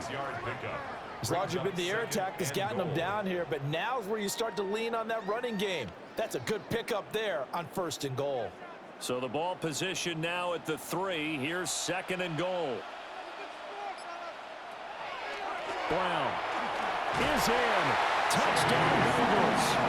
6-yard pickup. As long as you've been the air attack that's gotten them down here, but now's where you start to lean on that running game. That's a good pickup there on 1st and goal. So the ball position now at the 3. Here's 2nd and goal. Brown is in. Touchdown, Bengals.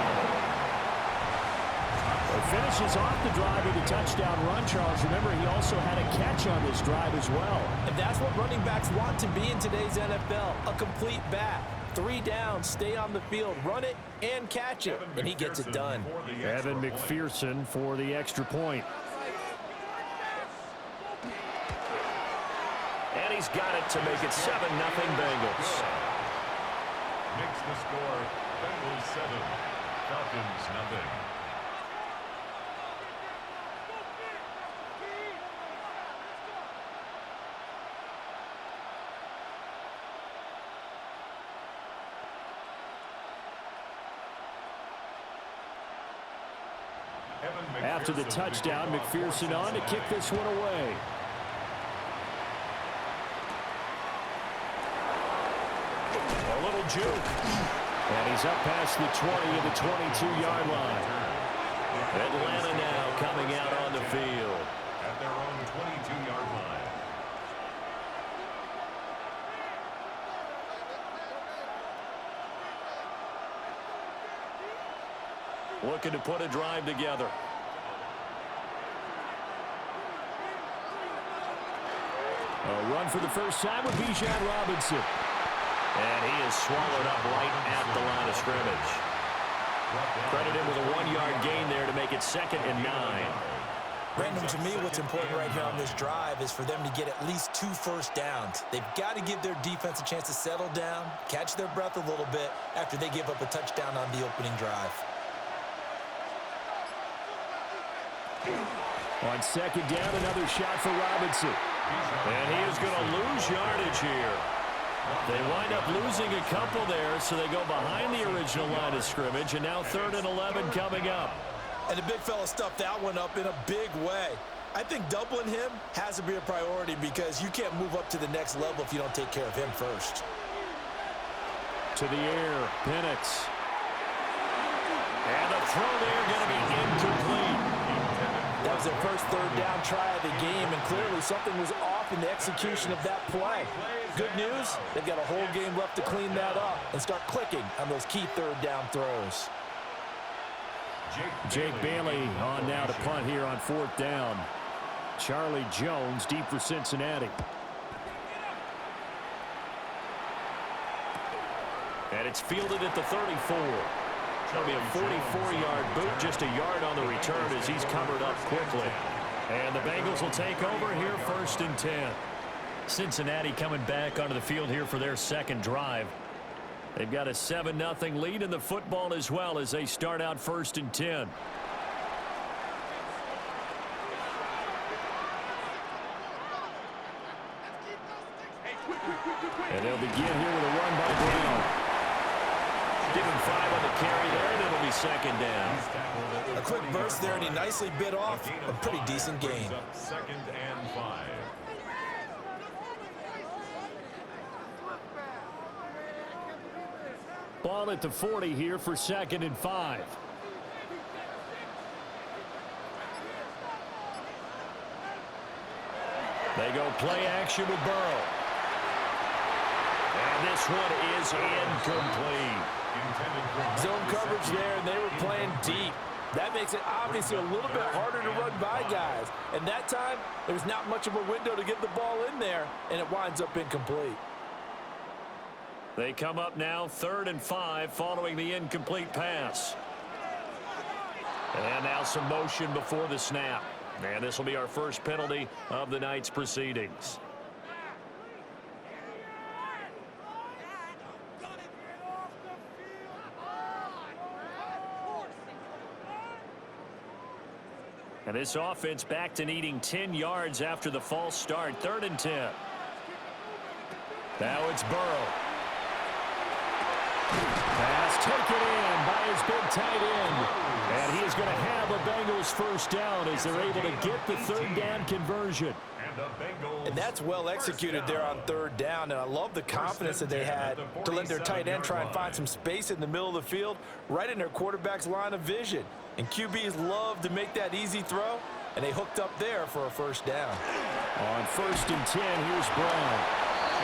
Finishes off the drive with a touchdown run, Charles. Remember, he also had a catch on this drive as well. And that's what running backs want to be in today's NFL, a complete back. 3 down, stay on the field, run it, and catch it, and he gets it done. Evan McPherson for the extra point. And he's got it to make it 7-0 Bengals. Makes the score Bengals 7, Falcons 0. After the touchdown, McPherson on to kick this one away. A little juke. And he's up past the 20 of the 22-yard line. Atlanta now coming out on the field. At their own 22-yard line. Looking to put a drive together. A run for the first time with Bijan Robinson. And he is swallowed up right at the line of scrimmage. Credit him with a 1-yard gain there to make it 2nd and 9. Brandon, to me, what's important right here on this drive is for them to get at least 2 first downs. They've got to give their defense a chance to settle down, catch their breath a little bit after they give up a touchdown on the opening drive. On 2nd down, another shot for Robinson. And he is going to lose yardage here. They wind up losing a couple there, so they go behind the original line of scrimmage, and now 3rd and 11 coming up. And the big fella stuffed that one up in a big way. I think doubling him has to be a priority because you can't move up to the next level if you don't take care of him first. To the air, Penix. And the throw there going to be incomplete. That was their first 3rd down try of the game, and clearly something was off in the execution of that play. Good news, they've got a whole game left to clean that up and start clicking on those key 3rd down throws. Jake Bailey on now to punt here on 4th down. Charlie Jones deep for Cincinnati. And it's fielded at the 34. It'll be a 44-yard boot, just a yard on the return as he's covered up quickly. And the Bengals will take over here 1st and 10. Cincinnati coming back onto the field here for their 2nd drive. They've got a 7-0 lead in the football as well as they start out 1st and 10. And they'll begin here with a run by Brown. Give him 5 on the carry there, and it'll be 2nd down. A quick burst there, and he nicely bit off a pretty decent gain. 2nd and 5. Ball at the 40 here for 2nd and 5. They go play action with Burrow. And this one is incomplete. Zone coverage there, and they were playing deep. That makes it obviously a little bit harder to run by guys. And that time, there was not much of a window to get the ball in there, and it winds up incomplete. They come up now 3rd and 5 following the incomplete pass. And now some motion before the snap. And this will be our first penalty of the night's proceedings. And this offense back to needing 10 yards after the false start. 3rd and 10. Now it's Burrow. Pass taken in by his big tight end. And he is going to have a Bengals first down as they're able to get the third down conversion. And that's well executed there on third down. And I love the confidence that they had to let their tight end try and find some space in the middle of the field, right in their quarterback's line of vision. And QBs love to make that easy throw, and they hooked up there for a first down. On 1st and 10, here's Brown.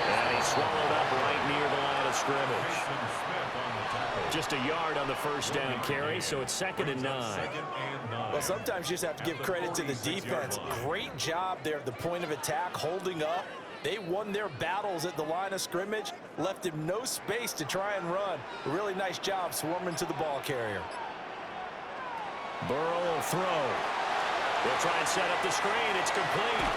And he swallowed up right near the line of scrimmage. Just a yard on the first down carry, so it's 2nd and 9. Well, sometimes you just have to give credit to the defense. Great job there at the point of attack, holding up. They won their battles at the line of scrimmage, left him no space to try and run. A really nice job swarming to the ball carrier. Burrow will throw. They'll try and set up the screen. It's complete.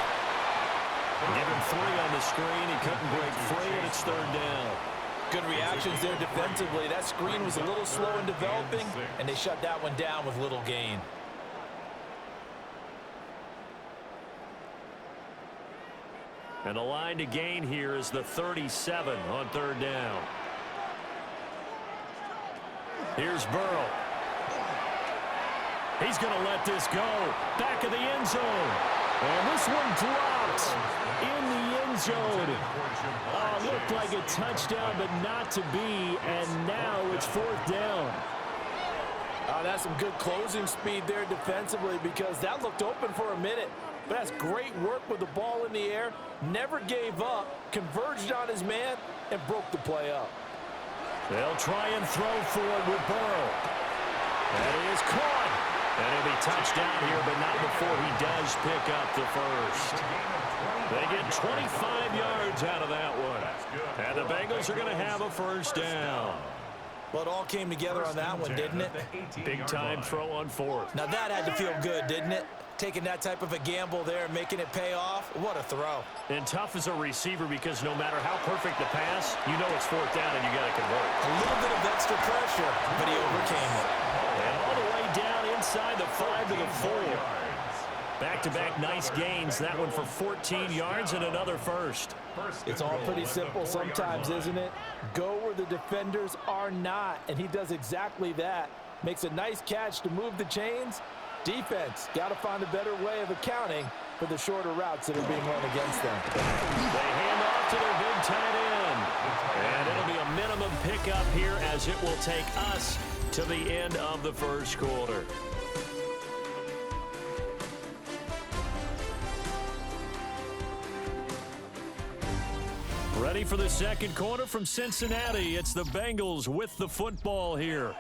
Give him 3 on the screen. He couldn't break free, and it's 3rd down. Good reactions there defensively. That screen was a little slow in developing, and they shut that one down with little gain. And the line to gain here is the 37 on 3rd down. Here's Burrow. He's going to let this go. Back of the end zone. And this one dropped in the end zone. Looked like a touchdown, but not to be. And now it's 4th down. That's some good closing speed there defensively, because that looked open for a minute. But that's great work with the ball in the air. Never gave up, converged on his man, and broke the play up. They'll try and throw for it with Burrow. That is caught. And he'll be touched down here, but not before he does pick up the first. They get 25 yards out of that one. And the Bengals are going to have a first down. Well, it all came together on that one, didn't it? Big-time throw on 4th. Now that had to feel good, didn't it? Taking that type of a gamble there and making it pay off. What a throw. And tough as a receiver, because no matter how perfect the pass, you know it's 4th down and you got to convert. A little bit of extra pressure, but he overcame it. And all the way down inside the 5 to the 4. Back-to-back nice gains. That one for 14 yards and another first. It's all pretty simple sometimes, isn't it? Go where the defenders are not, and he does exactly that. Makes a nice catch to move the chains. Defense got to find a better way of accounting for the shorter routes that are being run against them. They hand off to their big tight end. And it'll be a minimum pickup here, as it will take us to the end of the first quarter. Ready for the second quarter from Cincinnati. It's the Bengals with the football here.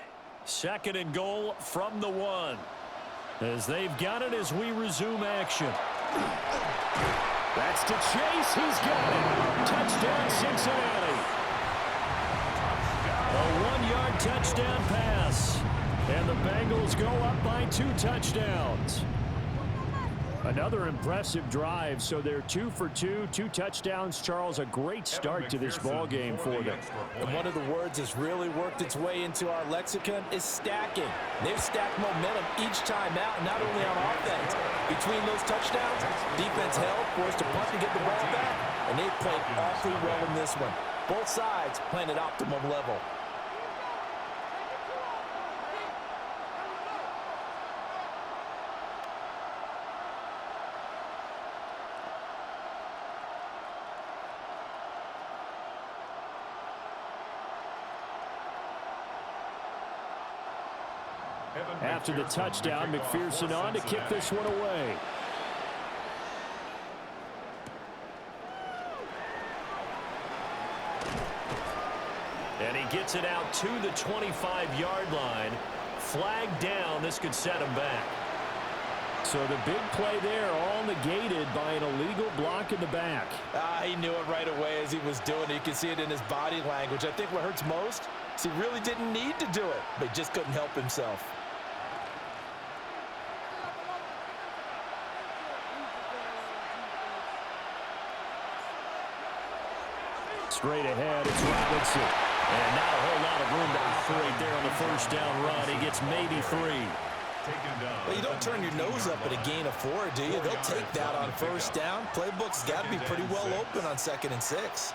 2nd and goal from the 1. As they've got it as we resume action. That's to Chase. He's got it. Touchdown, Cincinnati. A 1-yard touchdown pass. And the Bengals go up by 2 touchdowns. Another impressive drive, so they're 2 for 2, 2 touchdowns. Charles, a great start to this ball game for them. And one of the words that's really worked its way into our lexicon is stacking. They've stacked momentum each time out, not only on offense. Between those touchdowns, defense held, forced to punt to get the ball back, and they've played awfully well in this one. Both sides playing at optimum level. After the touchdown, McPherson on to kick this one away. And he gets it out to the 25-yard line. Flag down. This could set him back. So the big play there, all negated by an illegal block in the back. He knew it right away as he was doing it. You can see it in his body language. I think what hurts most is he really didn't need to do it, but he just couldn't help himself. Straight ahead, it's Robinson. And not a whole lot of room to operate there on the first down run. He gets maybe 3. Well, you don't turn your nose up at a gain of 4, do you? They'll take that on first down. Playbook's got to be pretty well open on 2nd and 6.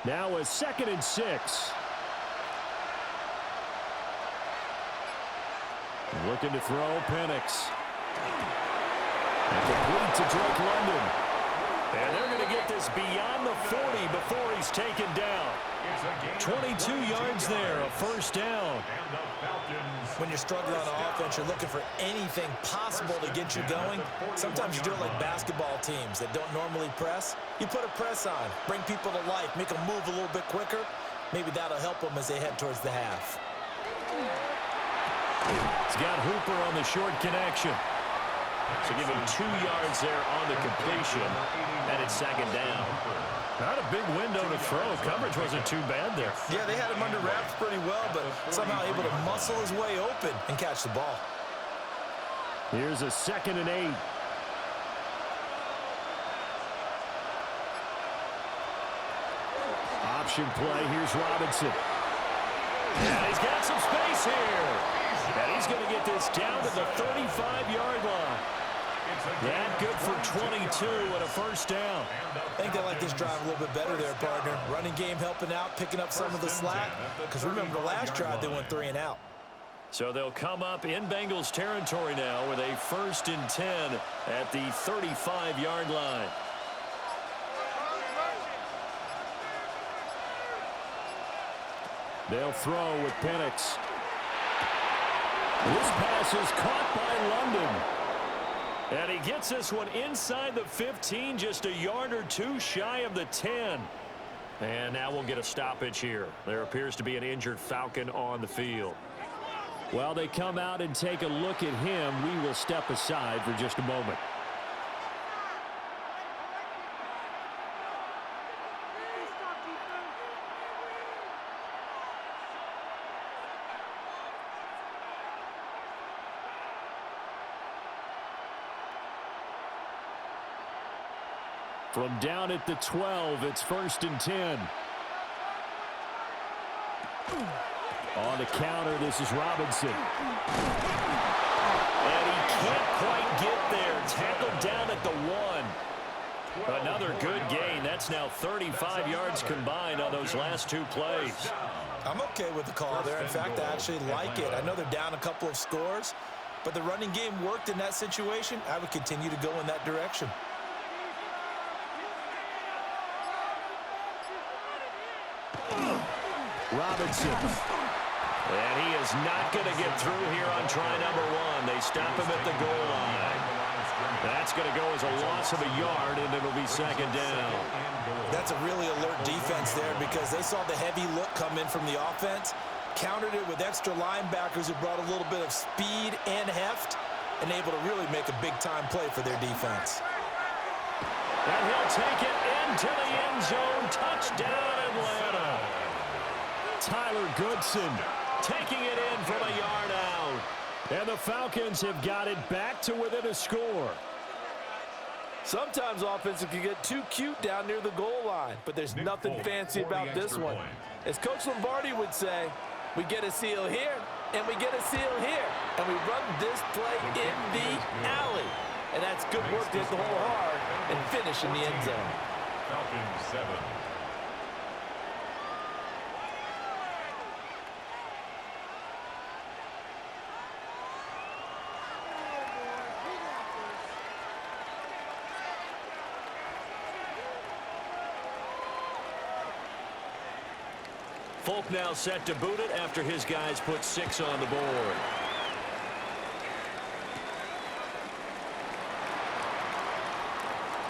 Now a 2nd and 6. Looking to throw, Penix. And complete to Drake London. And they're going to get this beyond the 40 before he's taken down. 22 yards there, a 1st down. When you're struggling on offense, you're looking for anything possible to get you going. Sometimes you do it like basketball teams that don't normally press. You put a press on, bring people to life, make them move a little bit quicker. Maybe that'll help them as they head towards the half. He's got Hooper on the short connection. So give him 2 yards there on the completion, and it's 2nd down. Not a big window to throw. Coverage wasn't too bad there. Yeah, they had him under wraps pretty well, but somehow able to muscle his way open and catch the ball. Here's a 2nd and 8. Option play. Here's Robinson. And he's got some space here. And he's going to get this down to the 35-yard line. That good for 22 and a 1st down. I think they like this drive a little bit better there, partner. Running game helping out, picking up some of the slack. Because remember, the last drive, they went 3 and out. So they'll come up in Bengals territory now with a 1st and 10 at the 35-yard line. They'll throw with Penix. This pass is caught by London. And he gets this one inside the 15, just a yard or 2 shy of the 10. And now we'll get a stoppage here. There appears to be an injured Falcon on the field. While they come out and take a look at him, we will step aside for just a moment. From down at the 12, it's 1st and 10. On the counter, this is Robinson. And he can't quite get there. Tackled down at the 1. Another good gain. That's now 35 yards combined on those last 2 plays. I'm okay with the call there. In fact, I actually like it. I know they're down a couple of scores, but the running game worked in that situation. I would continue to go in that direction. Robinson. And he is not going to get through here on try number 1. They stop him at the goal line. That's going to go as a loss of a yard, and it'll be 2nd down. That's a really alert defense there because they saw the heavy look come in from the offense, countered it with extra linebackers who brought a little bit of speed and heft, and able to really make a big-time play for their defense. And he'll take it into the end zone. Touchdown, Atlanta. Tyler Goodson taking it in from a yard out. And the Falcons have got it back to within a score. Sometimes offensive can get too cute down near the goal line, but there's nothing fancy about this one. As Coach Lombardi would say, we get a seal here, and we get a seal here, and we run this play in the alley. And that's good work to hit the hole hard and finish in the end zone. Falcons 7. Folk now set to boot it after his guys put 6 on the board.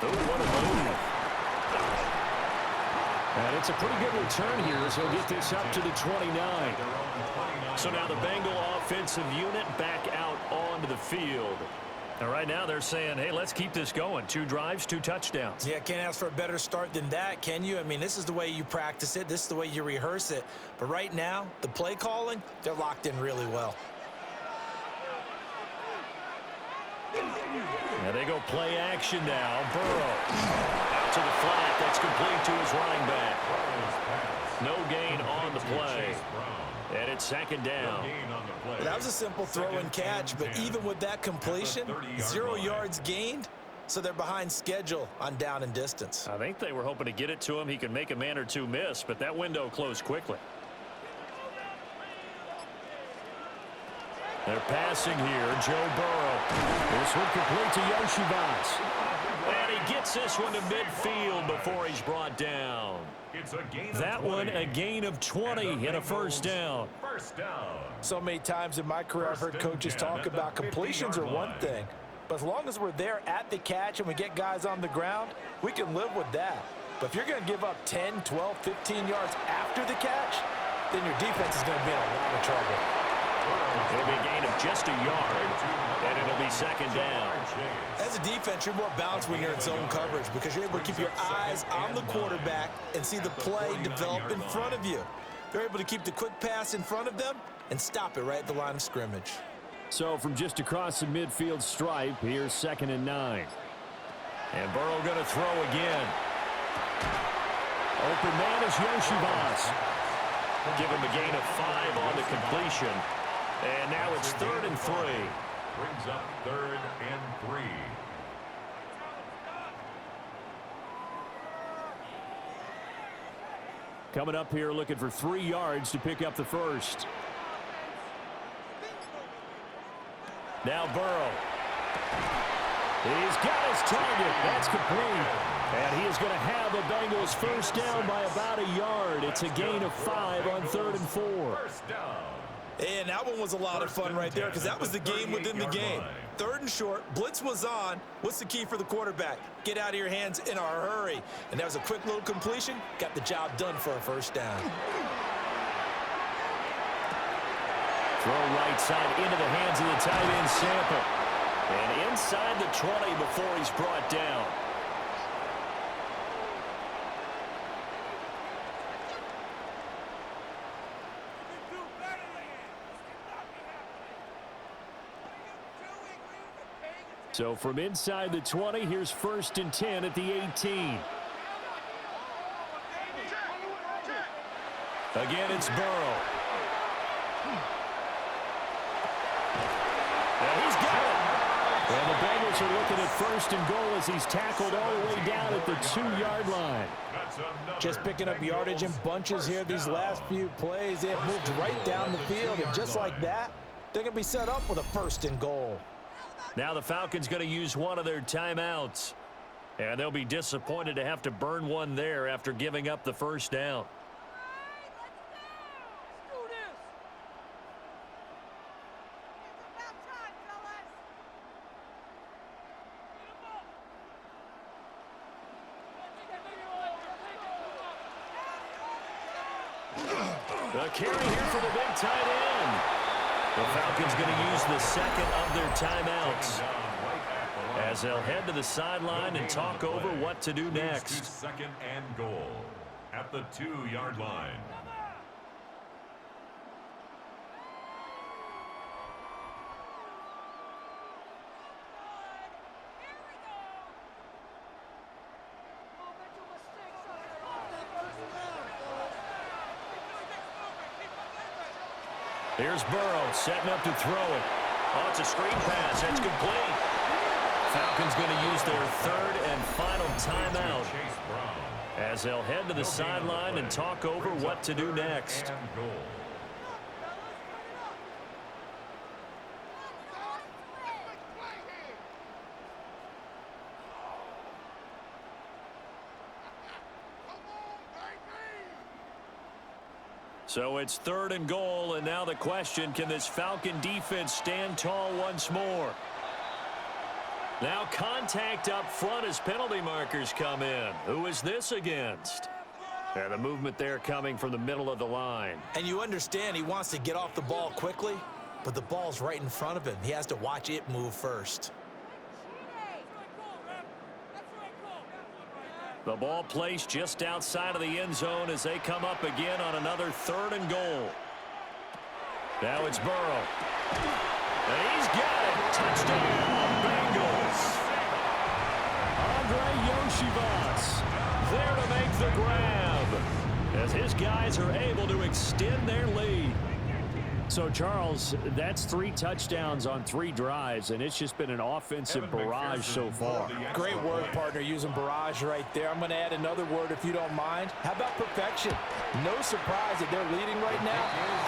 Oh, what a move. And it's a pretty good return here as he'll get this up to the 29. So now the Bengal offensive unit back out onto the field. And right now they're saying, hey, let's keep this going. 2 drives, 2 touchdowns. Yeah, can't ask for a better start than that, can you? I mean, this is the way you practice it. This is the way you rehearse it. But right now, the play calling, they're locked in really well. And they go play action now. Burrow out to the flat. That's complete to his running back. No gain on the play. And it's 2nd down. That was a simple throw and catch, but even with that completion, 0 yards gained, so they're behind schedule on down and distance. I think they were hoping to get it to him. He could make a man or two miss, but that window closed quickly. They're passing here. Joe Burrow. This one complete to Yoshivas. And he gets this one to midfield before he's brought down. It's a gain of That 20. one a gain of 20 and a first down. First down. So many times in my career I've heard coaches talk about completions are one thing, but as long as we're there at the catch and we get guys on the ground, we can live with that. But if you're going to give up 10, 12, 15 yards after the catch, then your defense is going to be in a lot of trouble. It'll be a gain of just a yard, and it'll be second down. As a defense, you're more balanced when you're in zone coverage because you're able to keep your eyes on the quarterback and see the play develop in front of you. They're able to keep the quick pass in front of them and stop it right at the line of scrimmage. So from just across the midfield stripe, here's 2nd and 9. And Burrow going to throw again. Open man is Yoshivas. Give him a gain of 5 on the completion. And now it's 3rd and 3. Brings up 3rd and 3. Coming up here looking for 3 yards to pick up the first. Now Burrow. He's got his target. That's complete. And he is going to have the Bengals first down by about a yard. It's a gain of 5 on 3rd and 4. First down. And that one was a lot of fun right there because that was the game within the game. 3rd and short, blitz was on. What's the key for the quarterback? Get out of your hands in a hurry. And that was a quick little completion. Got the job done for a first down. Throw right side into the hands of the tight end, Sample. And inside the 20 before he's brought down. So from inside the 20, here's 1st and 10 at the 18. Again, it's Burrow. And he's got it. And the Bengals are looking at 1st and goal as he's tackled all the way down at the 2-yard line. Just picking up yardage in bunches here these last few plays. They have moved right down the field, and just like that, they're going to be set up with a 1st and goal. Now the Falcons going to use one of their timeouts. And they'll be disappointed to have to burn one there after giving up the first down. The carry here for the big tight end. The Falcons going to use the 2nd of their timeouts as they'll head to the sideline and talk over what to do next. 2nd and goal at the 2-yard line. Here's Burrow setting up to throw it. Oh, it's a screen pass. It's complete. Falcons going to use their 3rd and final timeout as they'll head to the sideline and talk over what to do next. So it's 3rd and goal, and now the question, can this Falcon defense stand tall once more? Now contact up front as penalty markers come in. Who is this against? And the movement there coming from the middle of the line. And you understand he wants to get off the ball quickly, but the ball's right in front of him. He has to watch it move first. The ball placed just outside of the end zone as they come up again on another 3rd and goal. Now it's Burrow. And he's got it. Touchdown, Bengals. Andre Yoshivas there to make the grab as his guys are able to extend their lead. So, Charles, that's 3 touchdowns on 3 drives, and it's just been an offensive barrage so far. Great word, partner, using barrage right there. I'm going to add another word if you don't mind. How about perfection? No surprise that they're leading right now.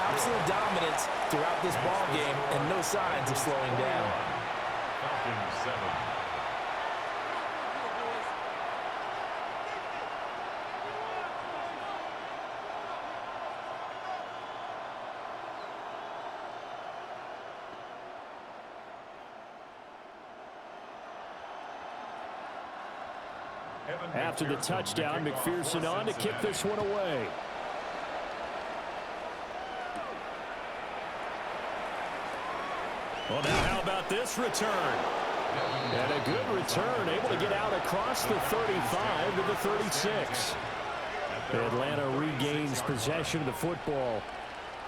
Absolute dominance throughout this ball game and no signs of slowing down. Falcons 7. After the touchdown, McPherson on to kick this one away. Well, now how about this return? And a good return, able to get out across the 35 to the 36. Atlanta regains possession of the football.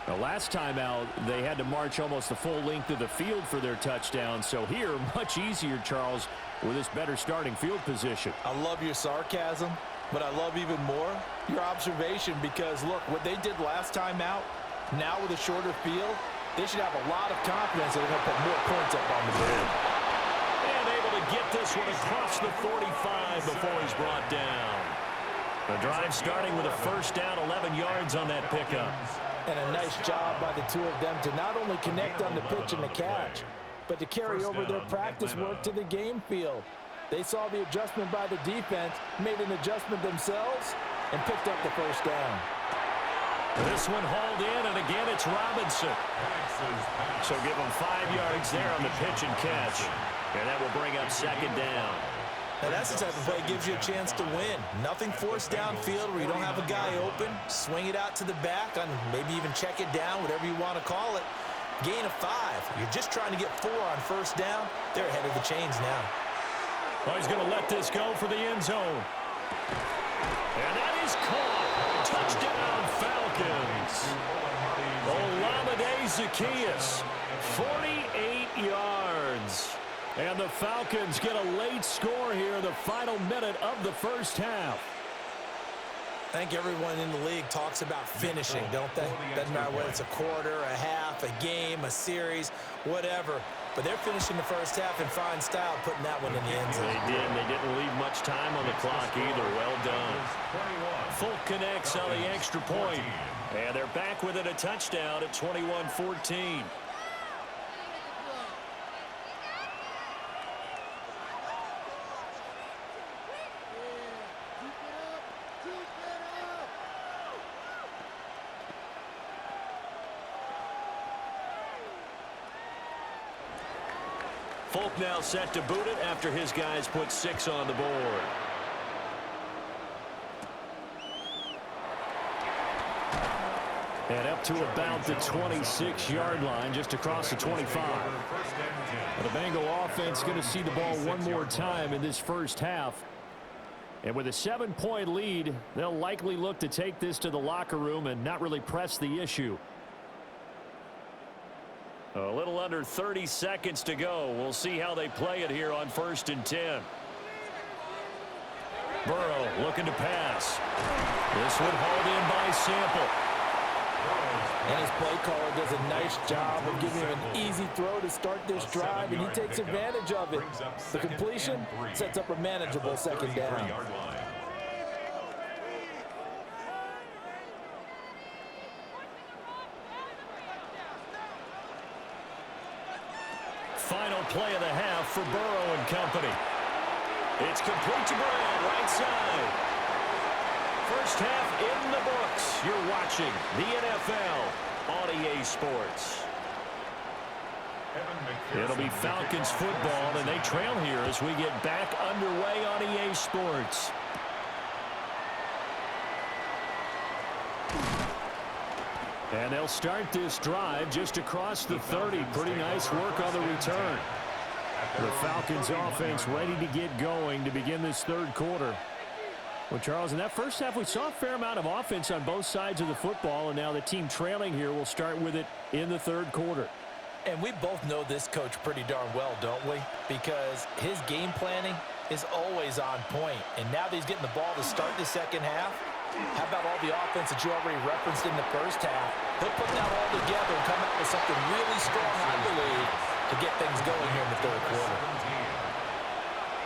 The last time out, they had to march almost the full length of the field for their touchdown. So here, much easier, Charles, with this better starting field position. I love your sarcasm, but I love even more your observation because, look, what they did last time out, now with a shorter field, they should have a lot of confidence that they're going to put more points up on the board. And able to get this one across the 45 before he's brought down. The drive starting with a first down, 11 yards on that pickup. And a nice job by the two of them to not only connect on the pitch and the catch, but to carry over their practice work to the game field. They saw the adjustment by the defense, made an adjustment themselves, and picked up the first down. This one hauled in, and again it's Robinson. So give him 5 yards there on the pitch and catch. And that will bring up second down. Now that's the type of play that gives you a chance to win. Nothing forced downfield where you don't have a guy open. Swing it out to the back, and maybe even check it down, whatever you want to call it. Gain of 5. You're just trying to get 4 on first down. They're ahead of the chains now. Oh, he's going to let this go for the end zone. And that is caught. Touchdown, Falcons. Olamide Zaccheaus, 48 yards. And the Falcons get a late score here in the final minute of the first half. I think everyone in the league talks about finishing, don't they? Doesn't matter whether it's a quarter, a half, a game, a series, whatever. But they're finishing the first half in fine style, putting that one in the end zone. They did. They didn't leave much time on the clock either. Well done. Folk connects on the extra point. And they're back within a touchdown at 21-14. Folk now set to boot it after his guys put 6 on the board. And up to about the 26-yard line, just across the 25. The Bengal offense going to see the ball one more time in this first half. And with a 7-point lead, they'll likely look to take this to the locker room and not really press the issue. A little under 30 seconds to go. We'll see how they play it here on 1st and 10. Burrow looking to pass. This one hauled in by Sample. And his play caller does a nice job of giving him an easy throw to start this drive, and he takes advantage of it. The completion sets up a manageable second down. Final play of the half for Burrow and company. It's complete to Brown, right side. First half in the books. You're watching the NFL on EA Sports. It'll be Falcons football, and they trail here as we get back underway on EA Sports. And they'll start this drive just across the 30. Pretty nice work on the return. The Falcons offense ready to get going to begin this third quarter. Well, Charles, in that first half, we saw a fair amount of offense on both sides of the football, and now the team trailing here will start with it in the third quarter. And we both know this coach pretty darn well, don't we? Because his game planning is always on point. And now that he's getting the ball to start the second half, How about all the offense that you already referenced in the first half? He'll put that all together and come out with something really strong, I believe, to get things going here in the third quarter.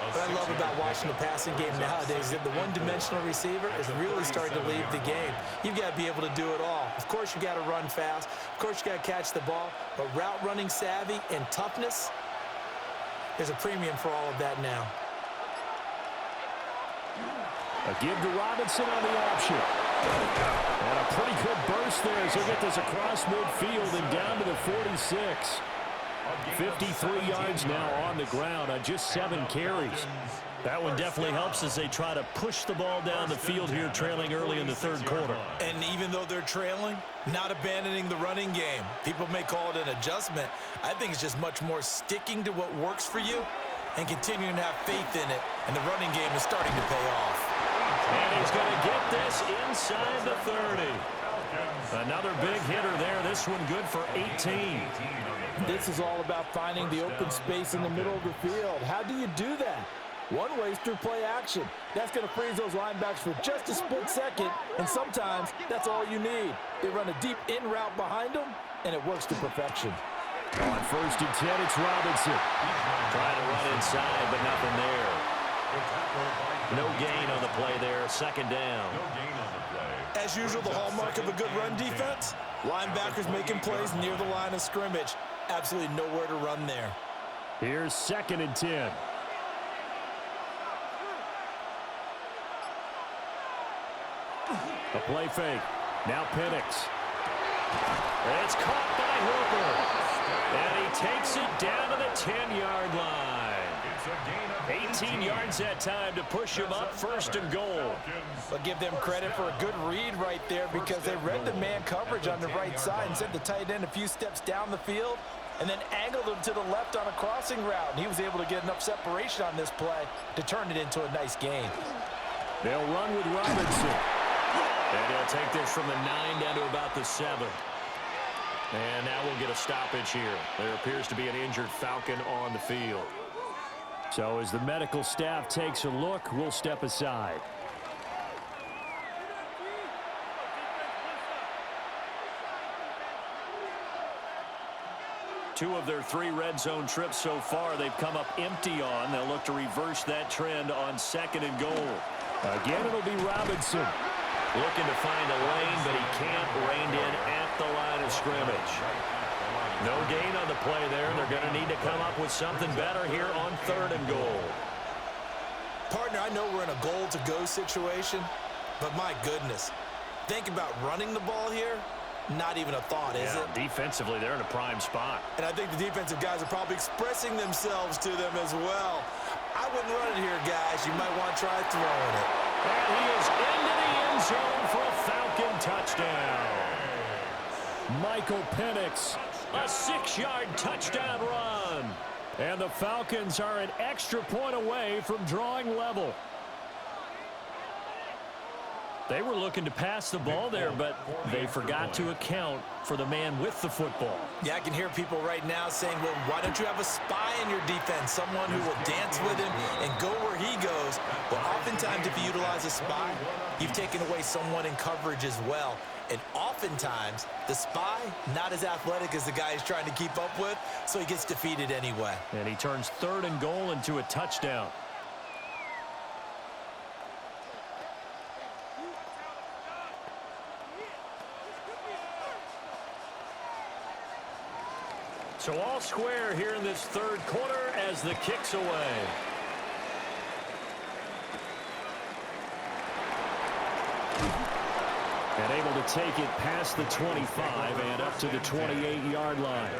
What I love about watching the passing game nowadays is that the one-dimensional receiver is really starting to leave the game. You've got to be able to do it all. Of course, you got to run fast. Of course, you got to catch the ball. But route running savvy and toughness, there's a premium for all of that now. A give to Robinson on the option. And a pretty good burst there as he'll get this across midfield and down to the 46. 53 yards now on the ground on just 7 carries. That one definitely helps as they try to push the ball down the field here, trailing early in the third quarter. And even though they're trailing, not abandoning the running game. People may call it an adjustment. I think it's just much more sticking to what works for you and continuing to have faith in it. And the running game is starting to pay off. And he's going to get this inside the 30. Another big hitter there. This one good for 18. This is all about finding the open space in the middle of the field. How do you do that? One way is through play action. That's going to freeze those linebackers for just a split second, and sometimes that's all you need. They run a deep in route behind them, and it works to perfection. On 1st and 10, it's Robinson. Trying to run inside, but nothing there. No gain on the play there. Second down. As usual, the hallmark of a good run defense, linebackers making plays near the line of scrimmage. Absolutely nowhere to run there. Here's 2nd and 10. A play fake. Now Penix. It's caught by Hooper. And he takes it down to the 10-yard line. 18 yards that time to push him up 1st and goal. But give them credit for a good read right there because they read the man coverage on the right side and sent the tight end a few steps down the field and then angled him to the left on a crossing route. And he was able to get enough separation on this play to turn it into a nice gain. They'll run with Robinson. And he'll take this from the 9 down to about the 7. And now we'll get a stoppage here. There appears to be an injured Falcon on the field. So as the medical staff takes a look, we'll step aside. Two of their 3 red zone trips so far they've come up empty on. They'll look to reverse that trend on 2nd and goal. Again, it'll be Robinson. Looking to find a lane, but he can't rein in at the line of scrimmage. No gain on the play there, and they're going to need to come up with something better here on 3rd and goal. Partner, I know we're in a goal-to-go situation, but my goodness, think about running the ball here. Not even a thought, is it? Defensively, they're in a prime spot. And I think the defensive guys are probably expressing themselves to them as well. I wouldn't run it here, guys. You might want to try throwing it. And he is into the end zone for a Falcon touchdown. Michael Penix, a 6-yard touchdown run. And the Falcons are an extra point away from drawing level. They were looking to pass the ball there, but they forgot to account for the man with the football. Yeah, I can hear people right now saying, well, why don't you have a spy in your defense, someone who will dance with him and go where he goes? Well, oftentimes if you utilize a spy, you've taken away someone in coverage as well. And oftentimes, the spy, not as athletic as the guy he's trying to keep up with, so he gets defeated anyway. And he turns 3rd and goal into a touchdown. So all square here in this 3rd quarter as the kick's away. And able to take it past the 25 and up to the 28-yard line.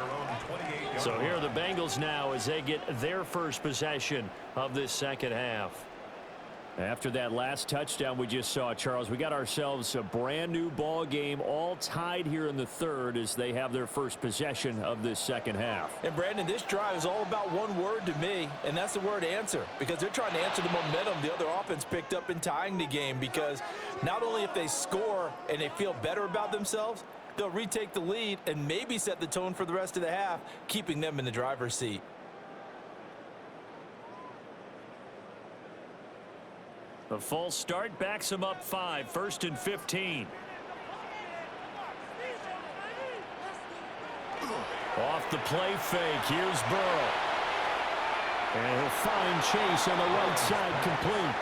So here are the Bengals now as they get their first possession of this 2nd half. After that last touchdown we just saw, Charles, we got ourselves a brand new ball game, all tied here in the 3rd as they have their first possession of this 2nd half. And Brandon, this drive is all about one word to me, and that's the word answer, because they're trying to answer the momentum the other offense picked up in tying the game, because not only if they score and they feel better about themselves, they'll retake the lead and maybe set the tone for the rest of the half, keeping them in the driver's seat. A false start backs him up 5, 1st and 15. Off the play fake. Here's Burrow. And he'll find Chase on the right side, complete.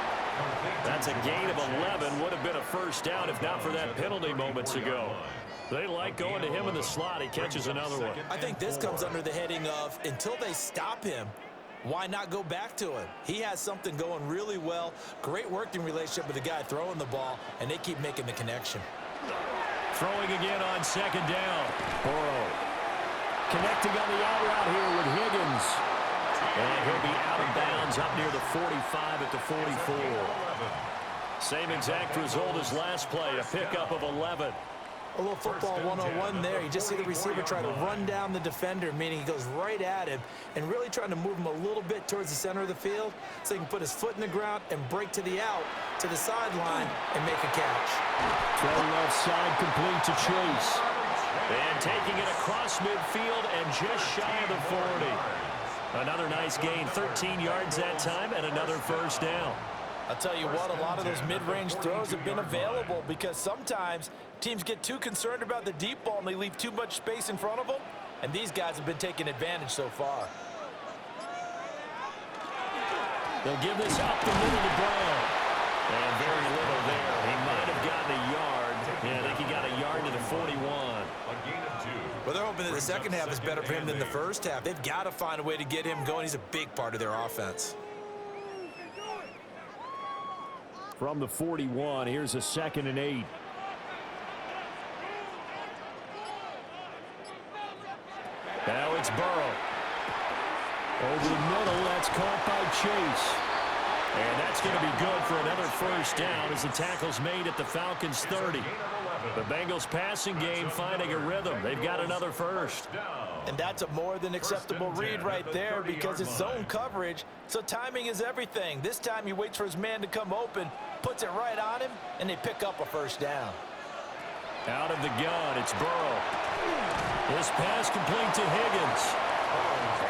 That's a gain of 11. Would have been a first down if not for that penalty moments ago. They like going to him in the slot. He catches another one. I think this comes under the heading of until they stop him, why not go back to him? He has something going really well. Great working relationship with the guy throwing the ball, and they keep making the connection. Throwing again on 2nd down. Burrow connecting on the out route here with Higgins. And he'll be out of bounds up near the 45 at the 44. Same exact result as last play, a pickup of 11. A little football 101 there. You just see the receiver try to run down the defender, meaning he goes right at him and really trying to move him a little bit towards the center of the field so he can put his foot in the ground and break to the out, to the sideline, and make a catch. Throw left side complete to Chase. And taking it across midfield and just shy of the 40. Another nice gain, 13 yards that time, and another first down. I'll tell you what, a lot of those mid-range throws have been available because sometimes teams get too concerned about the deep ball and they leave too much space in front of them, and these guys have been taking advantage so far. They'll give this up the middle to Brown. And very little there. He might have gotten a yard. Yeah, I think he got a yard to the 41. A gain of 2. Well, they're hoping that the second half is better for him than the first half. They've got to find a way to get him going. He's a big part of their offense. From the 41, here's a 2nd and 8. Now it's Burrow. Over the middle, that's caught by Chase. And that's going to be good for another first down as the tackle's made at the Falcons' 30. The Bengals passing game finding a rhythm. They've got another first. And that's a more than acceptable read right there because it's zone coverage, so timing is everything. This time he waits for his man to come open, puts it right on him, and they pick up a first down. Out of the gun, it's Burrow. This pass complete to Higgins.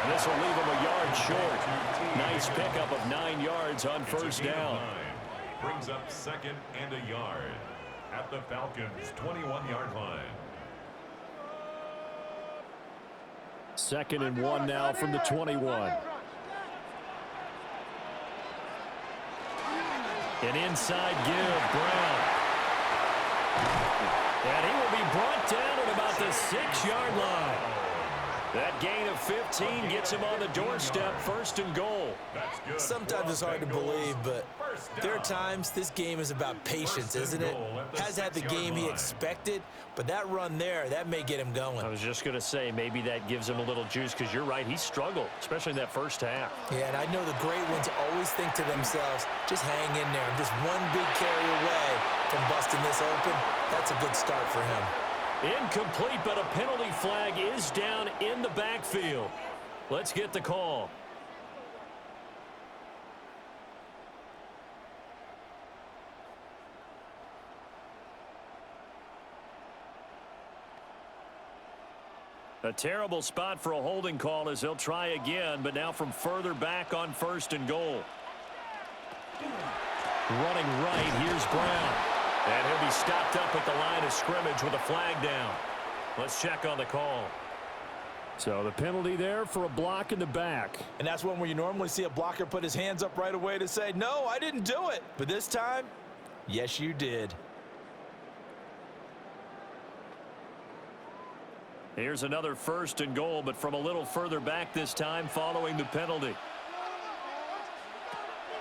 And this will leave him a yard short. Nice pickup of 9 yards on first down. Brings up 2nd and a yard at the Falcons' 21-yard line. 2nd and 1 now from the 21. An inside give, Brown. And he will be brought down at about the 6-yard line. That gain of 15 gets him on the doorstep, 1st and goal. Sometimes it's hard to believe, but there are times this game is about patience, isn't it? Has had the game he expected, but that run there, that may get him going. I was just going to say, maybe that gives him a little juice, because you're right, he struggled, especially in that first half. Yeah, and I know the great ones always think to themselves, just hang in there. I'm just one big carry away from busting this open. That's a good start for him. Incomplete, but a penalty flag is down in the backfield. Let's get the call. A terrible spot for a holding call as they'll try again, but now from further back on 1st and goal. Running right, here's Brown. And he'll be stopped up at the line of scrimmage with a flag down. Let's check on the call. So the penalty there for a block in the back. And that's one where you normally see a blocker put his hands up right away to say, no, I didn't do it. But this time, yes, you did. Here's another 1st and goal, but from a little further back this time following the penalty.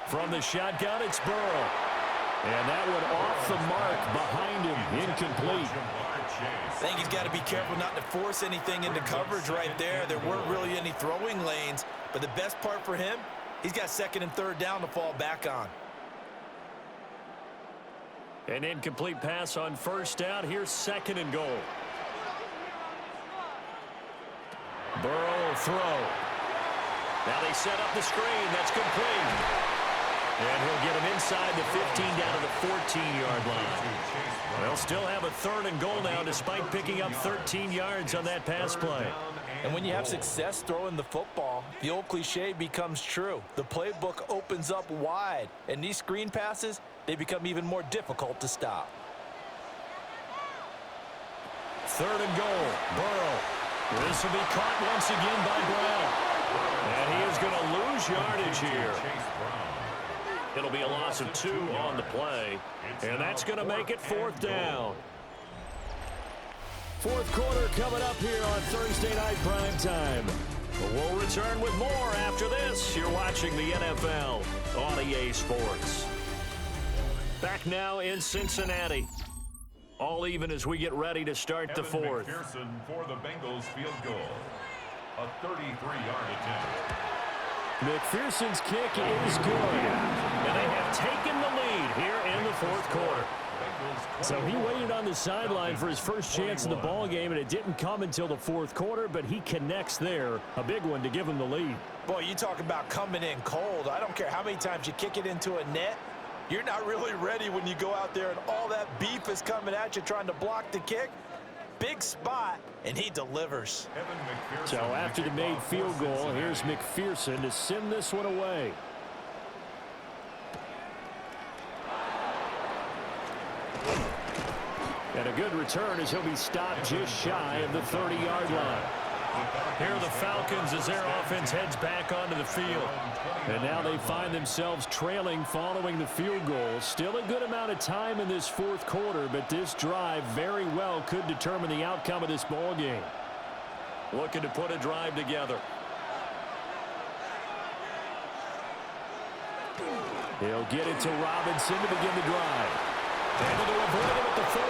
From the shotgun, it's Burrow. And that one off the mark behind him, incomplete. I think he's got to be careful not to force anything into coverage right there. There weren't really any throwing lanes, but the best part for him, he's got 2nd and 3rd down to fall back on. An incomplete pass on 1st down. Here's 2nd and goal. Burrow throw. Now they set up the screen. That's complete. And he'll get him inside the 15 down to the 14-yard line. They'll still have a 3rd and goal now despite picking up 13 yards on that pass play. And when you have success throwing the football, the old cliche becomes true. The playbook opens up wide. And these screen passes, they become even more difficult to stop. 3rd and goal. Burrow. This will be caught once again by Brown. And he is going to lose yardage here. It'll be a loss of 2 on the play. And that's going to make it 4th down. 4th quarter coming up here on Thursday Night Primetime. We'll return with more after this. You're watching the NFL on EA Sports. Back now in Cincinnati. All even as we get ready to start the 4th. McPherson for the Bengals field goal. A 33-yard attempt. McPherson's kick is good. And they have taken the lead here in the 4th quarter. So he waited on the sideline for his first chance in the ball game, and it didn't come until the 4th quarter, but he connects there. A big one to give him the lead. Boy, you talk about coming in cold. I don't care how many times you kick it into a net. You're not really ready when you go out there and all that beef is coming at you trying to block the kick. Big spot, and he delivers. So after the made field goal, here's McPherson to send this one away. And a good return as he'll be stopped just shy of the 30-yard line. Here are the Falcons as their offense heads back onto the field. And now they find themselves trailing following the field goal. Still a good amount of time in this 4th quarter, but this drive very well could determine the outcome of this ball game. Looking to put a drive together. He'll get it to Robinson to begin the drive. Able to avoid him at the 40.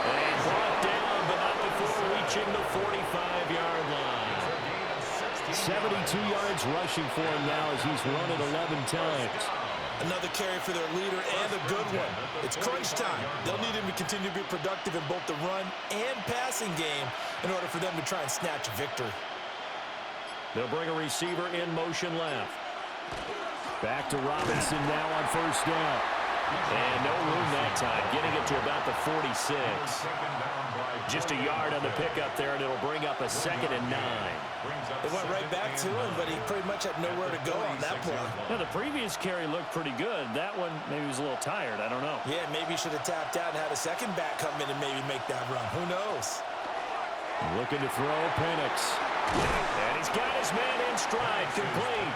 And brought down, but not before reaching the 45-yard line. 72 yards rushing for him now as he's run it 11 times. Another carry for their leader and a good one. It's crunch time. They'll need him to continue to be productive in both the run and passing game in order for them to try and snatch a victory. They'll bring a receiver in motion left. Back to Robinson now on 1st down. And no room that time, getting it to about the 46. Just a yard on the pickup there, and it'll bring up a 2nd and 9. They went right back to him, but he pretty much had nowhere to go on that play. Well, the previous carry looked pretty good. That one, maybe he was a little tired. I don't know. Yeah, maybe he should have tapped out and had a second back come in and maybe make that run. Who knows? Looking to throw Penix. And he's got his man in stride, complete.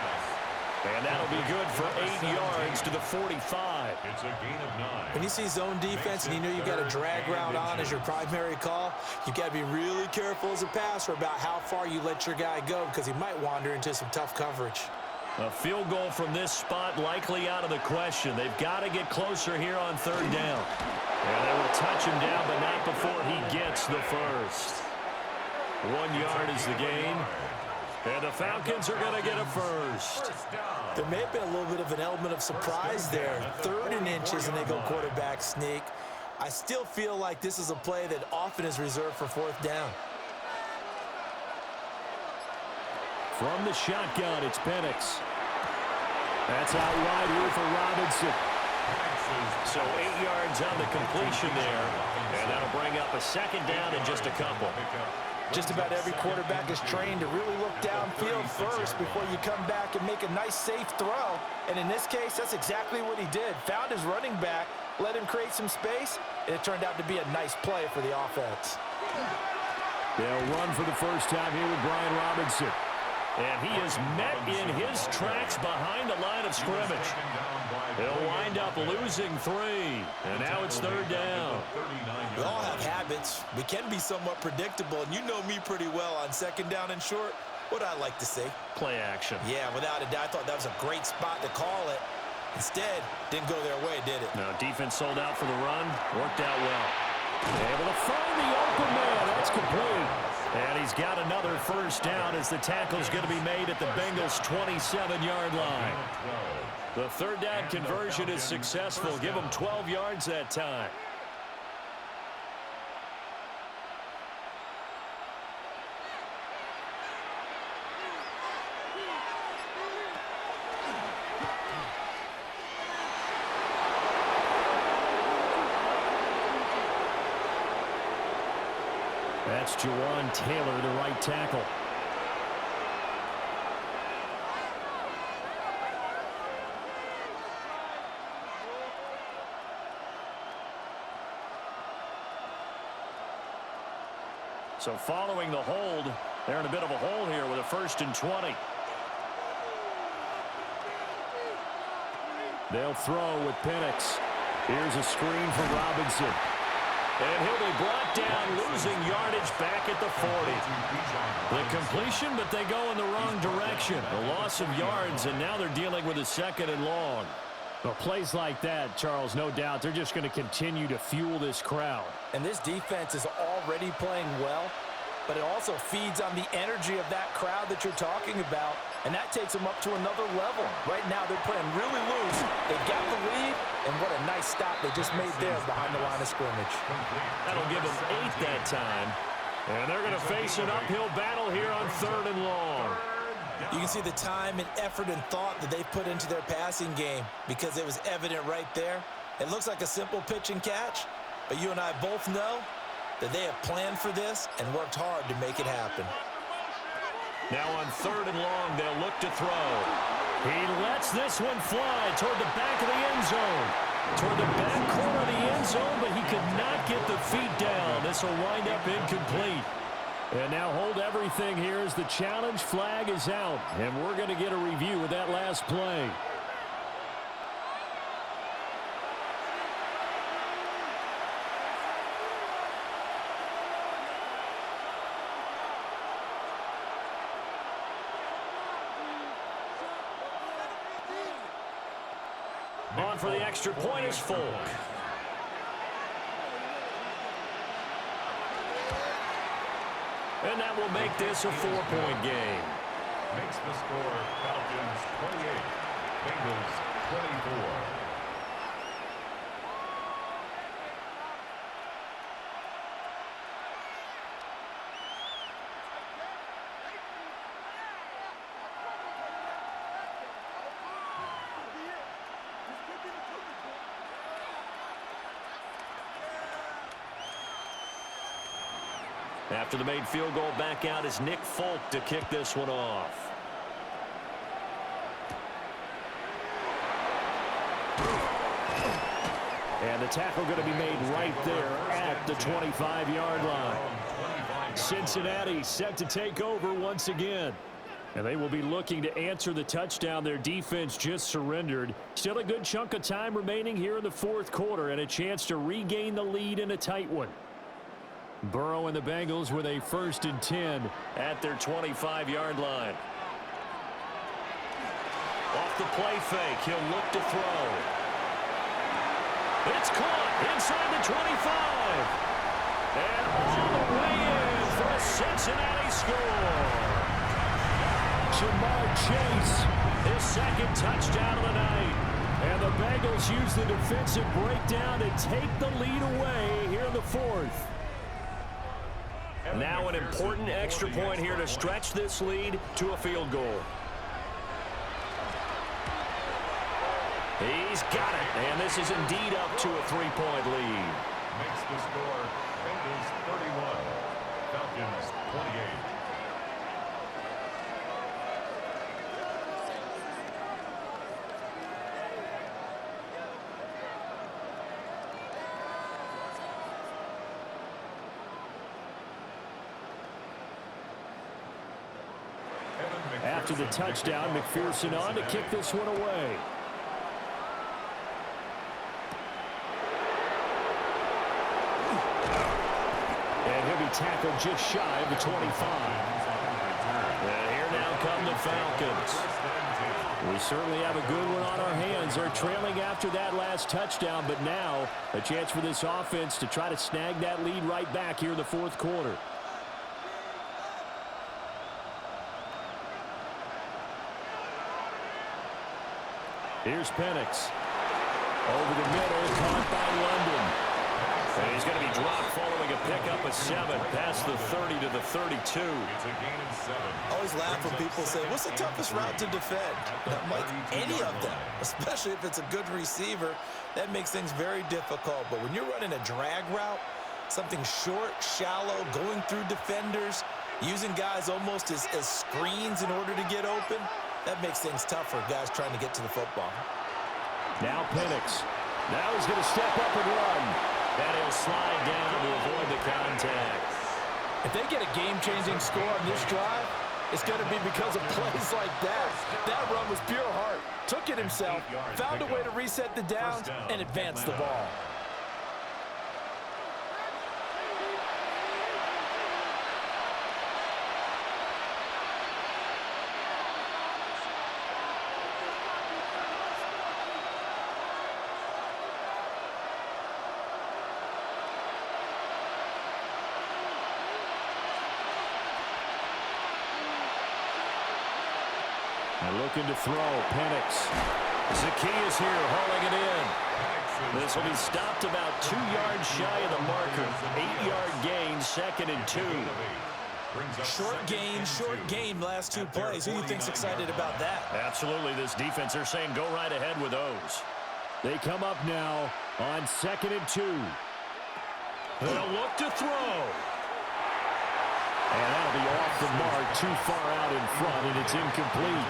And that'll be good for 8 yards to the 45. It's a gain of 9. When you see zone defense and you know you've got a drag route on as your primary call, you've got to be really careful as a passer about how far you let your guy go because he might wander into some tough coverage. A field goal from this spot likely out of the question. They've got to get closer here on 3rd down. And they will touch him down, but not before he gets the first. 1 yard is the gain. And the Falcons are going to get a first. There may have been a little bit of an element of surprise there. 3rd and inches, and they go quarterback sneak. I still feel like this is a play that often is reserved for 4th down. From the shotgun, it's Penix. That's out wide here for Robinson. So 8 yards on the completion there. And that'll bring up a 2nd down in just a couple. Just about every quarterback is trained to really look downfield first before you come back and make a nice, safe throw. And in this case, that's exactly what he did. Found his running back, let him create some space, and it turned out to be a nice play for the offense. They'll run for the first time here with Brian Robinson. And he is met in his tracks behind the line of scrimmage. He'll wind up losing 3. And now it's 3rd down. We all have habits. We can be somewhat predictable, and you know me pretty well on 2nd down and short. What I like to say? Play action. Yeah, without a doubt, I thought that was a great spot to call it. Instead, didn't go their way, did it? No, defense sold out for the run. Worked out well. Able to find the open man. That's complete. And he's got another first down as the tackle's going to be made at the Bengals' 27-yard line. The 3rd down conversion is successful. Give them 12 yards that time. That's Jawan Taylor, the right tackle. So following the hold, they're in a bit of a hole here with a 1st and 20. They'll throw with Penix. Here's a screen for Robinson. And he'll be brought down, losing yardage back at the 40. The completion, but they go in the wrong direction. A loss of yards, and now they're dealing with a 2nd and long. Well, plays like that, Charles, no doubt, they're just going to continue to fuel this crowd. And this defense is already playing well, but it also feeds on the energy of that crowd that you're talking about, and that takes them up to another level. Right now, they're playing really loose. They've got the lead, and what a nice stop they just made there behind the line of scrimmage. That'll give them 8 that time. And they're going to face an uphill battle here on 3rd and long. You can see the time and effort and thought that they've put into their passing game because it was evident right there. It looks like a simple pitch and catch, but you and I both know that they have planned for this and worked hard to make it happen. Now on 3rd and long, they'll look to throw. He lets this one fly toward the back of the end zone. Toward the back corner of the end zone, but he could not get the feet down. This will wind up incomplete. And now hold everything here as the challenge flag is out. And we're going to get a review of that last play. On for the extra point is Folk. And that will make this a 4-point game. Makes the score Falcons 28, Bengals 24. After the made field goal, back out is Nick Folk to kick this one off. And the tackle going to be made right there at the 25-yard line. Cincinnati set to take over once again. And they will be looking to answer the touchdown their defense just surrendered. Still a good chunk of time remaining here in the 4th quarter and a chance to regain the lead in a tight one. Burrow and the Bengals with a 1st and 10 at their 25-yard line. Off the play fake, he'll look to throw. It's caught inside the 25. And all the way in for a Cincinnati score. Jamar Chase, his 2nd touchdown of the night. And the Bengals use the defensive breakdown to take the lead away here in the 4th. Now an important extra point here to stretch this lead to a field goal. He's got it, and this is indeed up to a 3-point lead. Makes the score Bengals 31, Falcons 28. After the touchdown, McPherson on to kick this one away. And he'll be tackled just shy of the 25. And here now come the Falcons. We certainly have a good one on our hands. They're trailing after that last touchdown, but now a chance for this offense to try to snag that lead right back here in the 4th quarter. Here's Penix. Over the middle, caught by London. And he's going to be dropped following a pickup of 7 past the 30 to the 32. It's a gain of 7. I always laugh when people say, what's the toughest route to defend? I'm like, any of them, especially if it's a good receiver. That makes things very difficult. But when you're running a drag route, something short, shallow, going through defenders, using guys almost as screens in order to get open, that makes things tough for guys trying to get to the football. Now Penix. Now he's going to step up and run. And he'll slide down to avoid the contact. If they get a game-changing score on this drive, it's going to be because of plays like that. That run was pure heart. Took it himself, found a way to reset the downs, and advance the ball. And looking to throw, Penix. Zacchaeus here, hauling it in. This will be stopped about 2 yards shy of the marker. 8-yard gain, 2nd and 2. Short gain, last 2 plays. Who do you think's excited about that? Absolutely. This defense, they're saying go right ahead with those. They come up now on 2nd and 2. They'll look to throw. And that'll be off the mark, too far out in front, and it's incomplete.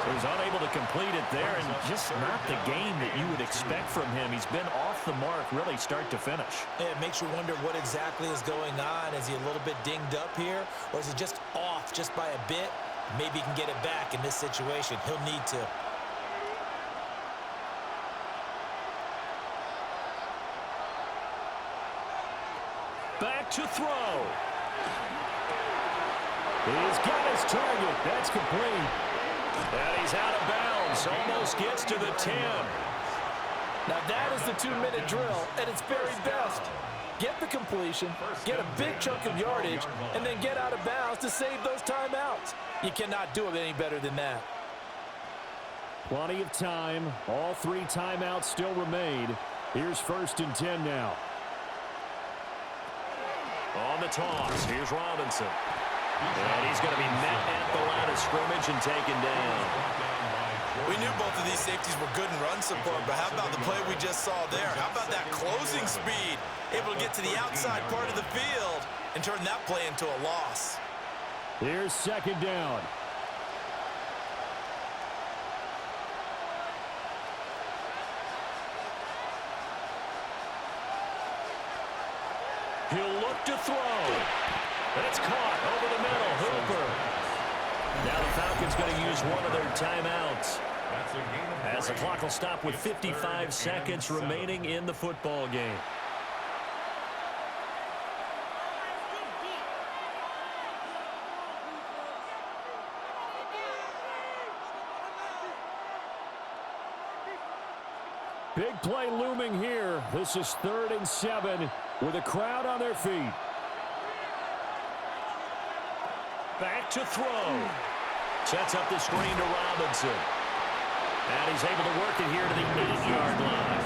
So he's unable to complete it there, and just not the game that you would expect from him. He's been off the mark, really start to finish. It makes you wonder what exactly is going on. Is he a little bit dinged up here, or is he just off just by a bit? Maybe he can get it back in this situation. He'll need to. Back to throw. He's got his target. That's complete. And he's out of bounds. Almost gets to the 10. Now that is the 2-minute drill at its very best. Get the completion, get a big chunk of yardage, and then get out of bounds to save those timeouts. You cannot do it any better than that. Plenty of time. All 3 timeouts still remain. Here's 1st and 10 now. On the toss, here's Robinson. And he's going to be met at the line of scrimmage and taken down. We knew both of these safeties were good in run support, but how about the play we just saw there? How about that closing speed? Able to get to the outside part of the field and turn that play into a loss. Here's 2nd down. He'll look to throw. It's caught over the middle. Hooper. Now the Falcons going to use one of their timeouts. As the clock will stop with 55 seconds remaining in the football game. Big play looming here. This is 3rd and 7 with a crowd on their feet. Back to throw. Sets up the screen to Robinson. And he's able to work it here to the 8-yard line.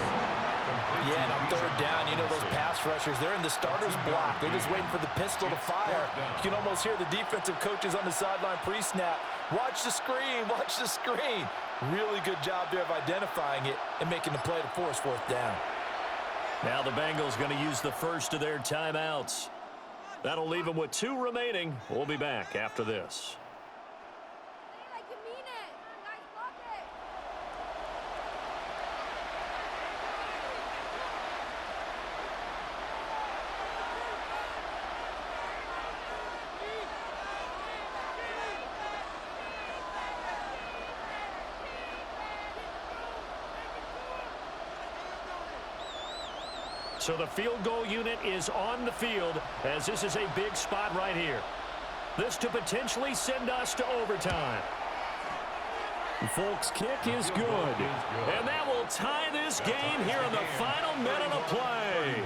Yeah, and on 3rd down, you know those pass rushers, they're in the starter's block. They're just waiting for the pistol to fire. You can almost hear the defensive coaches on the sideline pre-snap. Watch the screen, watch the screen. Really good job there of identifying it and making the play to force 4th down. Now the Bengals going to use the first of their timeouts. That'll leave them with 2 remaining. We'll be back after this. So the field goal unit is on the field as this is a big spot right here. This to potentially send us to overtime. Folks, kick is good. And that will tie this game here in the final minute of play.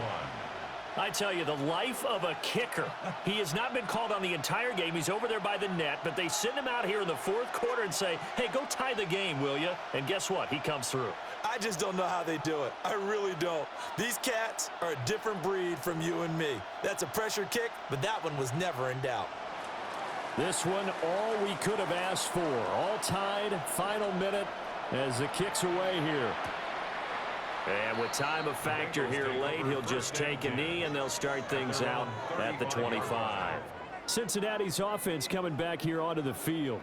I tell you, the life of a kicker. He has not been called on the entire game. He's over there by the net, but they send him out here in the 4th quarter and say, hey, go tie the game, will you? And guess what? He comes through. I just don't know how they do it. I really don't. These cats are a different breed from you and me. That's a pressure kick, but that one was never in doubt. This one, all we could have asked for. All tied, final minute as the kick's away here. And with time a factor here late, he'll just take a knee, and they'll start things out at the 25. Cincinnati's offense coming back here onto the field.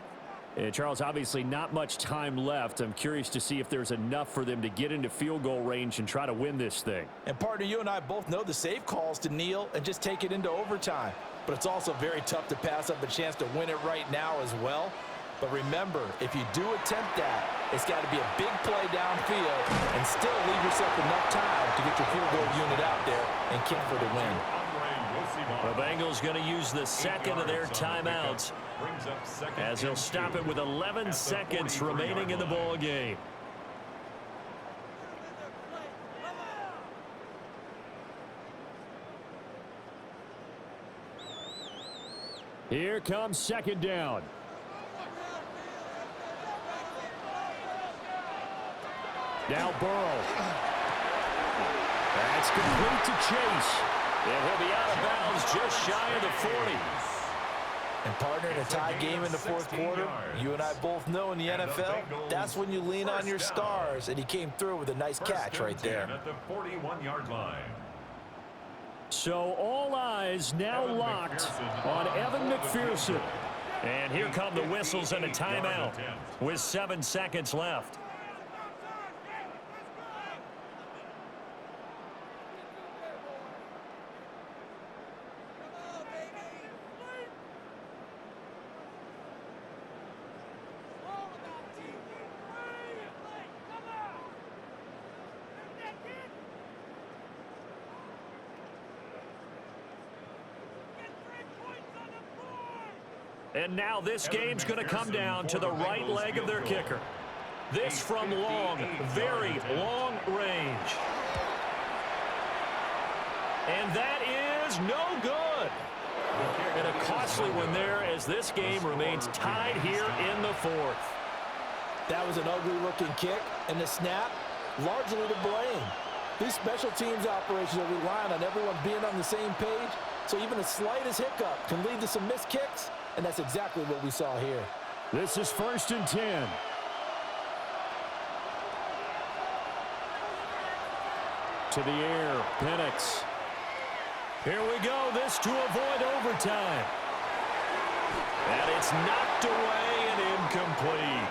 Charles, obviously not much time left. I'm curious to see if there's enough for them to get into field goal range and try to win this thing. And partner, you and I both know the safe calls to kneel and just take it into overtime. But it's also very tough to pass up a chance to win it right now as well. But remember, if you do attempt that, it's got to be a big play downfield and still leave yourself enough time to get your field goal unit out there and kick for the win. The Bengals going to use the second of their timeouts as they'll stop it with 11 seconds remaining in the ball game. Here comes second down. Now Burrow. That's complete to Chase. And he'll be out of bounds just shy of the 40. And partner, in a tie game in the fourth quarter, you and I both know in the NFL, that's when you lean on your stars, and he came through with a nice catch right there. At the 41-yard line. So all eyes now locked on Evan McPherson. And here come the whistles and a timeout with 7 seconds left. And now this game's going to come down to the right leg of their kicker. This from long, very long range. And that is no good. And a costly one there as this game remains tied here in the fourth. That was an ugly-looking kick, and the snap, largely to blame. These special teams operations are relying on everyone being on the same page, so even the slightest hiccup can lead to some missed kicks. And that's exactly what we saw here. This is 1st and 10. To the air, Penix. Here we go, this to avoid overtime. And it's knocked away and incomplete.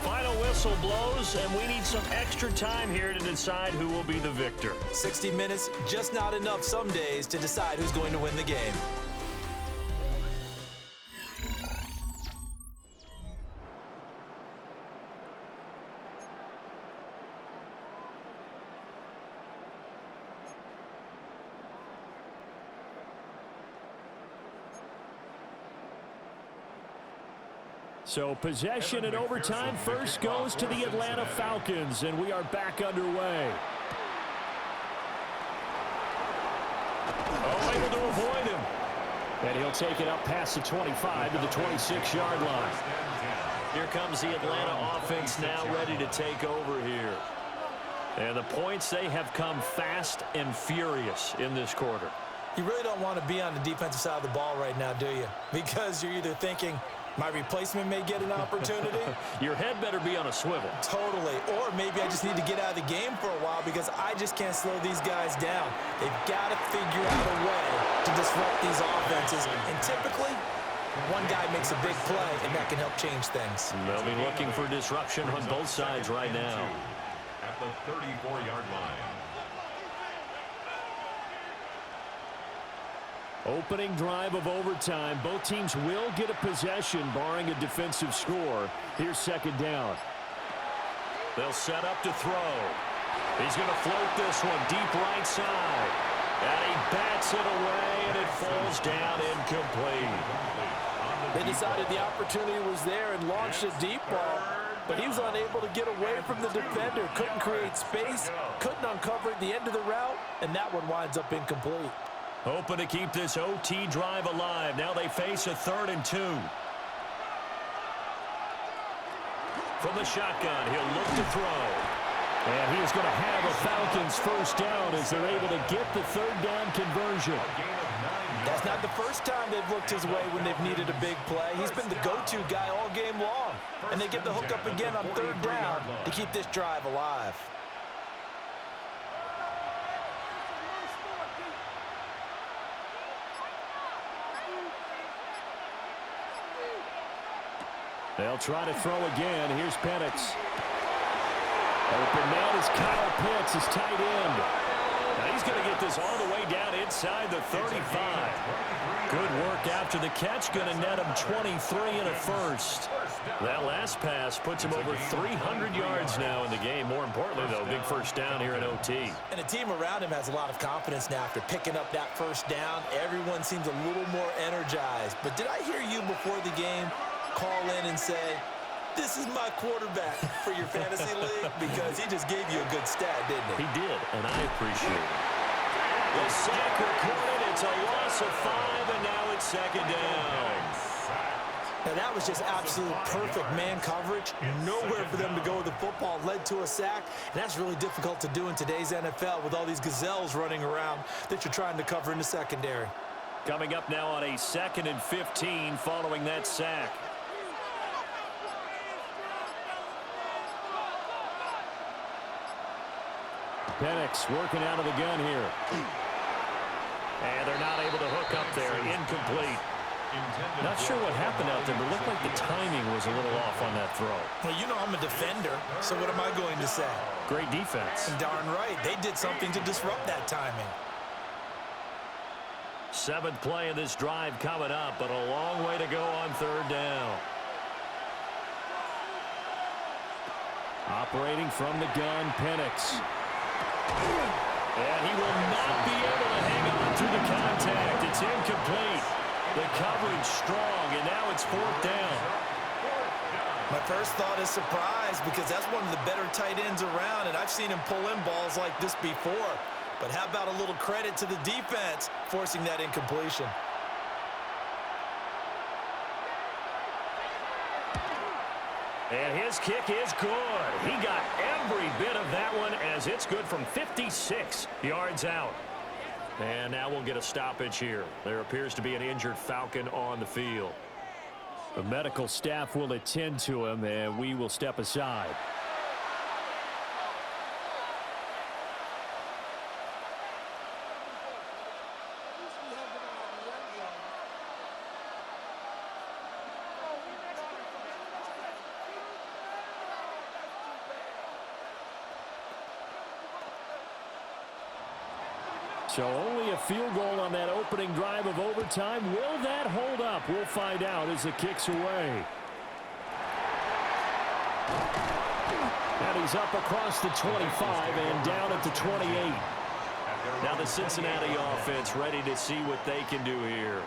Final whistle blows, and we need some extra time here to decide who will be the victor. 60 minutes, just not enough some days to decide who's going to win the game. So possession in overtime first goes to the Atlanta Falcons, and we are back underway. Oh, able to avoid him. And he'll take it up past the 25 to the 26-yard line. Here comes the Atlanta offense now ready to take over here. And the points, they have come fast and furious in this quarter. You really don't want to be on the defensive side of the ball right now, do you? Because you're either thinking, my replacement may get an opportunity. Your head better be on a swivel. Totally. Or maybe I just need to get out of the game for a while because I just can't slow these guys down. They've got to figure out a way to disrupt these offenses. And typically, one guy makes a big play, and that can help change things. They'll be looking for disruption on both sides right now. At the 34-yard line. Opening drive of overtime. Both teams will get a possession, barring a defensive score. Here's second down. They'll set up to throw. He's going to float this one deep right side. And he bats it away, and it falls down incomplete. They decided the opportunity was there and launched a deep ball, but he was unable to get away from the defender. Couldn't create space, couldn't uncover at the end of the route, and that one winds up incomplete. Hoping to keep this OT drive alive. Now they face a 3rd and 2. From the shotgun, he'll look to throw. And he's going to have a Falcons first down as they're able to get the 3rd down conversion. That's not the first time they've looked his way when they've needed a big play. He's been the go-to guy all game long. And they get the hook up again on 3rd down to keep this drive alive. They'll try to throw again. Here's Penix. Open man is Kyle Pitts, his tight end. Now he's going to get this all the way down inside the 35. Good work after the catch. Going to net him 23 and a first. That last pass puts him over 300 yards now in the game. More importantly, though, big first down here in OT. And the team around him has a lot of confidence now after picking up that first down. Everyone seems a little more energized. But did I hear you before the game call in and say, this is my quarterback for your fantasy league? Because he just gave you a good stat, didn't he? He did, and I appreciate it. The sack recorded. It's a loss of 5, and now it's second down. Now that was just absolute perfect man coverage. Nowhere for them to go with the football. Led to a sack. And that's really difficult to do in today's NFL with all these gazelles running around that you're trying to cover in the secondary. Coming up now on a 2nd and 15 following that sack. Penix working out of the gun here. And they're not able to hook up there. Incomplete. Not sure what happened out there, but it looked like the timing was a little off on that throw. Well, you know I'm a defender, so what am I going to say? Great defense. Darn right. They did something to disrupt that timing. 7th play of this drive coming up, but a long way to go on 3rd down. Operating from the gun, Penix. And he will not be able to hang on through the contact. It's incomplete. The coverage strong, and now it's 4th down. My first thought is surprise because that's one of the better tight ends around, and I've seen him pull in balls like this before. But how about a little credit to the defense forcing that incompletion? And his kick is good. He got every bit of that one as it's good from 56 yards out. And now we'll get a stoppage here. There appears to be an injured Falcon on the field. The medical staff will attend to him, and we will step aside. So only a field goal on that opening drive of overtime. Will that hold up? We'll find out as the kick's away. And he's up across the 25 and down at the 28. Now the Cincinnati offense ready to see what they can do here.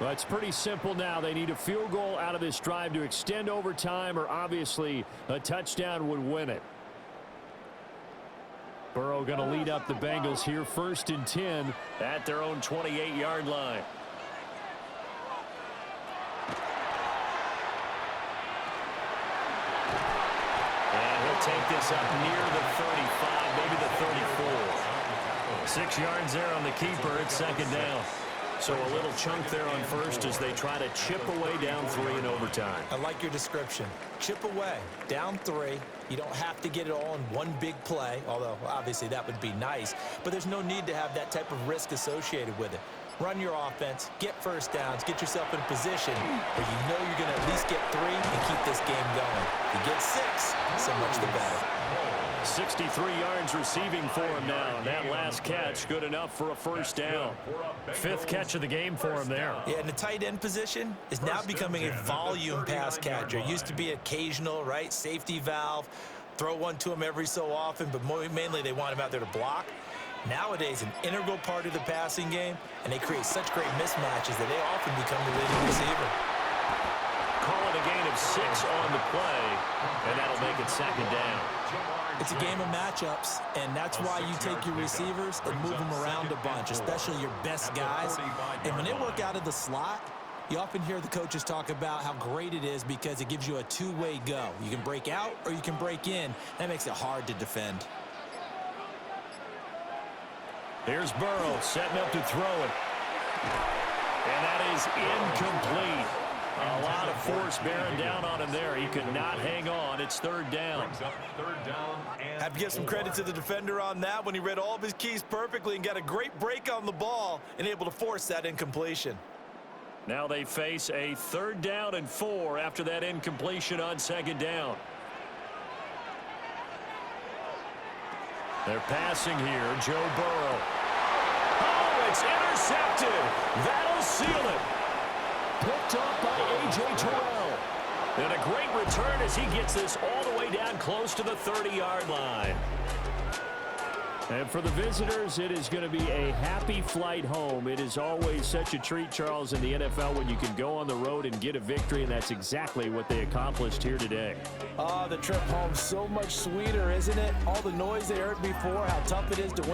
Well, it's pretty simple now. They need a field goal out of this drive to extend overtime, or obviously a touchdown would win it. Burrow going to lead up the Bengals here, 1st and 10 at their own 28-yard line. And he'll take this up near the 35, maybe the 34. 6 yards there on the keeper. It's 2nd down. So a little chunk there on 1st as they try to chip away down 3 in overtime. I like your description. Chip away, down 3. You don't have to get it all in one big play, although obviously that would be nice. But there's no need to have that type of risk associated with it. Run your offense, get first downs, get yourself in a position where you know you're going to at least get 3 and keep this game going. If you get 6, so much the better. 63 yards receiving for him now. That last catch good enough for a first down. 5th catch of the game for him there. Yeah, and the tight end position is now becoming a volume pass catcher. Used to be occasional, right? Safety valve. Throw one to him every so often, but mainly they want him out there to block. Nowadays, an integral part of the passing game, and they create such great mismatches that they often become the leading receiver. Call it a gain of 6 on the play, and that'll make it 2nd down. It's a game of matchups, and that's why you take your receivers and move them around a bunch, especially your best guys. And when they work out of the slot, you often hear the coaches talk about how great it is because it gives you a two-way go. You can break out or you can break in. That makes it hard to defend. Here's Burrow setting up to throw it. And that is incomplete. A lot of force bearing down on him there. He could not hang on. It's 3rd down. Have to give some credit to the defender on that when he read all of his keys perfectly and got a great break on the ball and able to force that incompletion. Now they face a 3rd down and 4 after that incompletion on 2nd down. They're passing here. Joe Burrow. Oh, it's intercepted. That'll seal it. Picked up by A.J. Terrell. And a great return as he gets this all the way down close to the 30-yard line. And for the visitors, it is going to be a happy flight home. It is always such a treat, Charles, in the NFL when you can go on the road and get a victory, and that's exactly what they accomplished here today. The trip home so much sweeter, isn't it? All the noise they heard before, how tough it is to win.